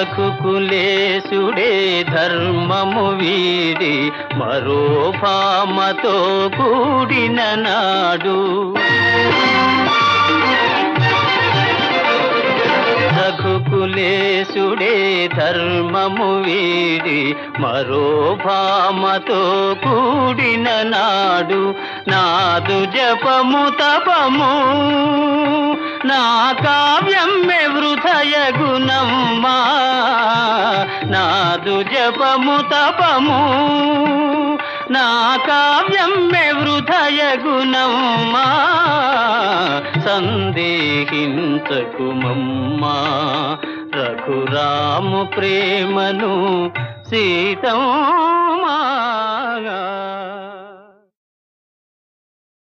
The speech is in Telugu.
రఘుకులేశుడే ధర్మము వీడి మరో భామతో కూడిన నాడు రఘుకులేశుడే ధర్మము వీడి మరో భామతో కూడిన నాడు నాదు జపము తపము నా కావ్యం వృథయ గుణమ్మా నాదు జపము తపము నా కావ్యం వృథయ గుణమ్మా సందేహించకుమమ్మా రఘురాము ప్రేమను సీతమ్మా